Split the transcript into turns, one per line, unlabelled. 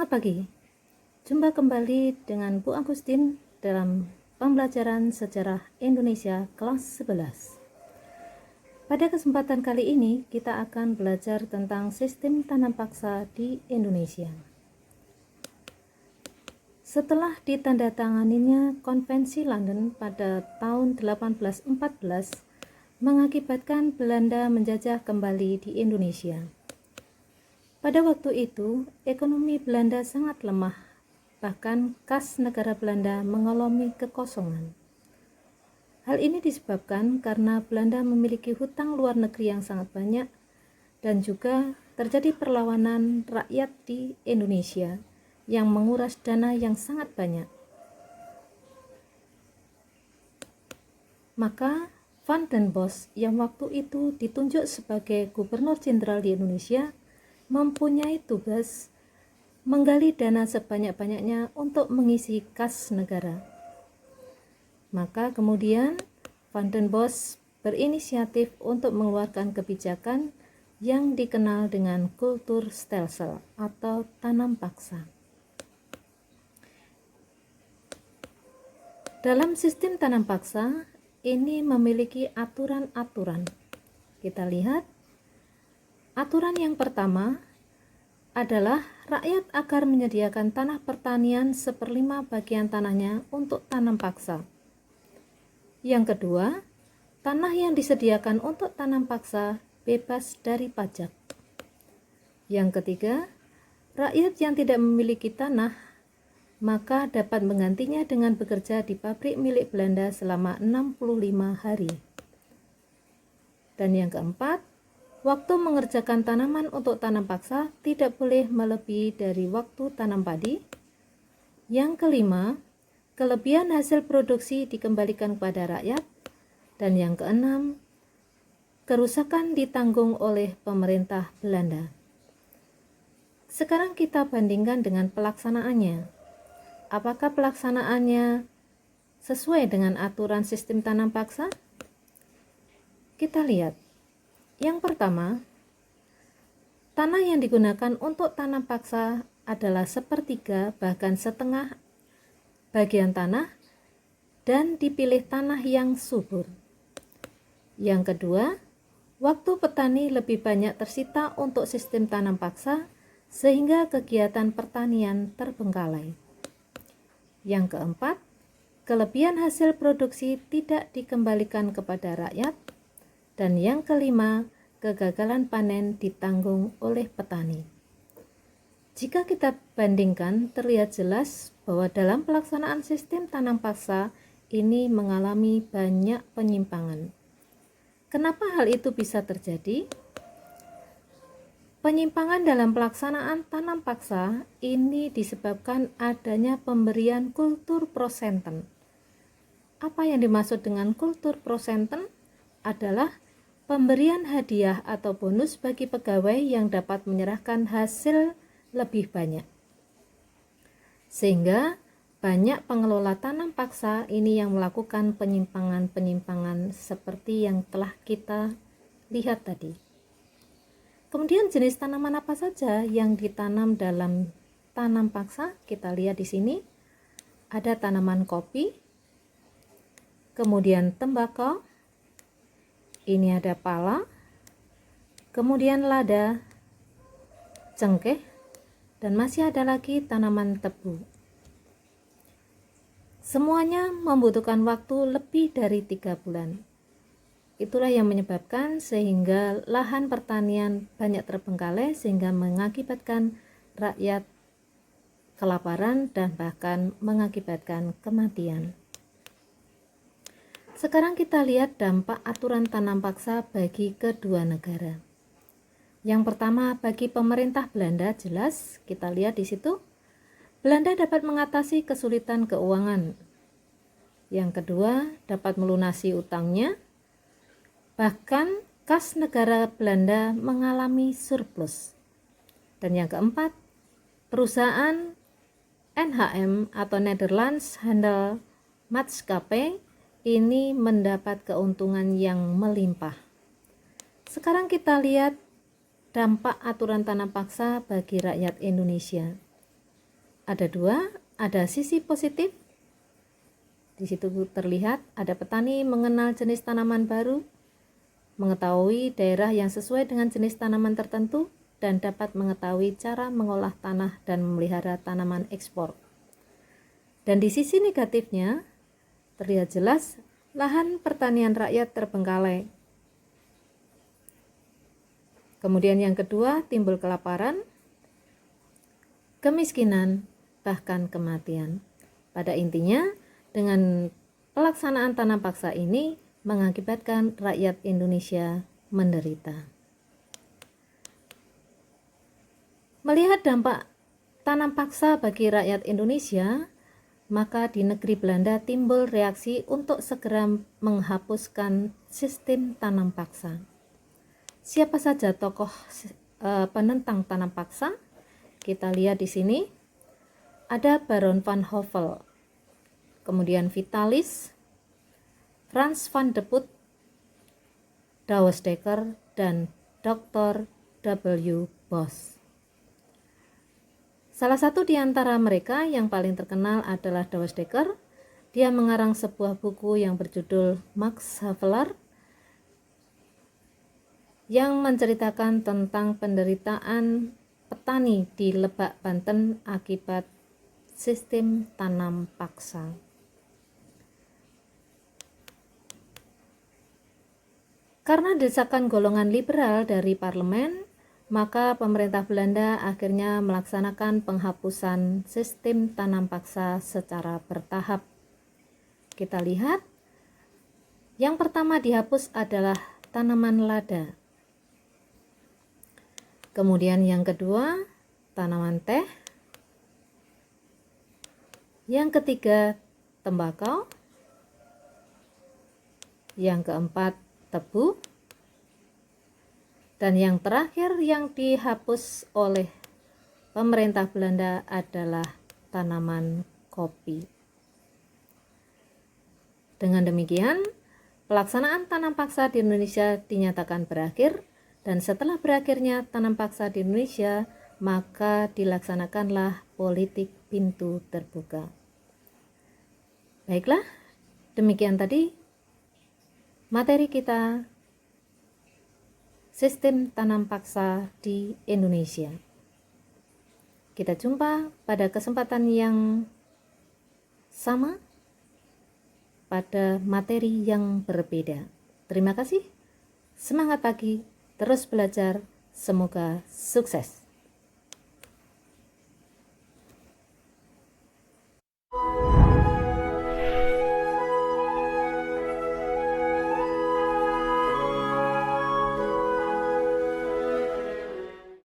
Selamat pagi, jumpa kembali dengan Bu Agustin dalam pembelajaran sejarah Indonesia kelas 11. Pada kesempatan kali ini kita akan belajar tentang sistem tanam paksa di Indonesia. Setelah ditandatanganinya Konvensi London pada tahun 1814 mengakibatkan Belanda menjajah kembali di Indonesia. Pada waktu itu, ekonomi Belanda sangat lemah, bahkan kas negara Belanda mengalami kekosongan. Hal ini disebabkan karena Belanda memiliki hutang luar negeri yang sangat banyak dan juga terjadi perlawanan rakyat di Indonesia yang menguras dana yang sangat banyak. Maka Van den Bosch yang waktu itu ditunjuk sebagai Gubernur Jenderal di Indonesia mempunyai tugas menggali dana sebanyak-banyaknya untuk mengisi kas negara. Maka kemudian Van den Bosch berinisiatif untuk mengeluarkan kebijakan yang dikenal dengan kultur stelsel atau tanam paksa. Dalam sistem tanam paksa ini memiliki aturan-aturan. Kita lihat aturan yang pertama adalah rakyat agar menyediakan tanah pertanian 1/5 bagian tanahnya untuk tanam paksa. Yang kedua, tanah yang disediakan untuk tanam paksa bebas dari pajak. Yang ketiga, rakyat yang tidak memiliki tanah maka dapat menggantinya dengan bekerja di pabrik milik Belanda selama 65 hari. Dan yang keempat, waktu mengerjakan tanaman untuk tanam paksa tidak boleh melebihi dari waktu tanam padi. Yang kelima, kelebihan hasil produksi dikembalikan kepada rakyat. Dan yang keenam, kerusakan ditanggung oleh pemerintah Belanda. Sekarang kita bandingkan dengan pelaksanaannya. Apakah pelaksanaannya sesuai dengan aturan sistem tanam paksa? Kita lihat. Yang pertama, tanah yang digunakan untuk tanam paksa adalah 1/3 bahkan setengah bagian tanah dan dipilih tanah yang subur. Yang kedua, waktu petani lebih banyak tersita untuk sistem tanam paksa sehingga kegiatan pertanian terbengkalai. Yang keempat, kelebihan hasil produksi tidak dikembalikan kepada rakyat. Dan yang kelima, kegagalan panen ditanggung oleh petani. Jika kita bandingkan, terlihat jelas bahwa dalam pelaksanaan sistem tanam paksa ini mengalami banyak penyimpangan. Kenapa hal itu bisa terjadi? Penyimpangan dalam pelaksanaan tanam paksa ini disebabkan adanya pemberian kultur prosenten. Apa yang dimaksud dengan kultur prosenten? Adalah pemberian hadiah atau bonus bagi pegawai yang dapat menyerahkan hasil lebih banyak. Sehingga banyak pengelola tanam paksa ini yang melakukan penyimpangan-penyimpangan seperti yang telah kita lihat tadi. Kemudian jenis tanaman apa saja yang ditanam dalam tanam paksa? Kita lihat di sini. Ada tanaman kopi, kemudian tembakau, ini ada pala, kemudian lada, cengkeh, dan masih ada lagi tanaman tebu. Semuanya membutuhkan waktu lebih dari 3 bulan. Itulah yang menyebabkan sehingga lahan pertanian banyak terbengkalai sehingga mengakibatkan rakyat kelaparan dan bahkan mengakibatkan kematian. Sekarang kita lihat dampak aturan tanam paksa bagi kedua negara. Yang pertama, bagi pemerintah Belanda jelas, kita lihat di situ, Belanda dapat mengatasi kesulitan keuangan. Yang kedua, dapat melunasi utangnya. Bahkan kas negara Belanda mengalami surplus. Dan yang keempat, perusahaan NHM atau Netherlands Handel Maatschappij ini mendapat keuntungan yang melimpah. Sekarang kita lihat dampak aturan tanam paksa bagi rakyat Indonesia. ada dua, ada sisi positif. Di situ terlihat ada petani mengenal jenis tanaman baru, mengetahui daerah yang sesuai dengan jenis tanaman tertentu, dan dapat mengetahui cara mengolah tanah dan memelihara tanaman ekspor. Dan di sisi negatifnya, terlihat jelas lahan pertanian rakyat terbengkalai. Kemudian yang kedua, timbul kelaparan, kemiskinan, bahkan kematian. Pada intinya, dengan pelaksanaan tanam paksa ini mengakibatkan rakyat Indonesia menderita. Melihat dampak tanam paksa bagi rakyat Indonesia, maka di negeri Belanda timbul reaksi untuk segera menghapuskan sistem tanam paksa. Siapa saja tokoh penentang tanam paksa? Kita lihat di sini ada Baron van Hove, kemudian Vitalis, Frans van de Putte, Douwes Dekker, dan Dr. W. Bos. Salah satu di antara mereka yang paling terkenal adalah Douwes Dekker. Dia mengarang sebuah buku yang berjudul Max Havelaar yang menceritakan tentang penderitaan petani di Lebak, Banten akibat sistem tanam paksa. Karena desakan golongan liberal dari parlemen, maka pemerintah Belanda akhirnya melaksanakan penghapusan sistem tanam paksa secara bertahap. Kita lihat, yang pertama dihapus adalah tanaman lada. Kemudian yang kedua, tanaman teh. Yang ketiga, tembakau. Yang keempat, tebu. Dan yang terakhir yang dihapus oleh pemerintah Belanda adalah tanaman kopi. Dengan demikian, pelaksanaan tanam paksa di Indonesia dinyatakan berakhir, dan setelah berakhirnya tanam paksa di Indonesia, maka dilaksanakanlah politik pintu terbuka. Baiklah, demikian tadi materi kita sistem tanam paksa di Indonesia. Kita jumpa pada kesempatan yang sama pada materi yang berbeda. Terima kasih. Semangat pagi, terus belajar, semoga sukses.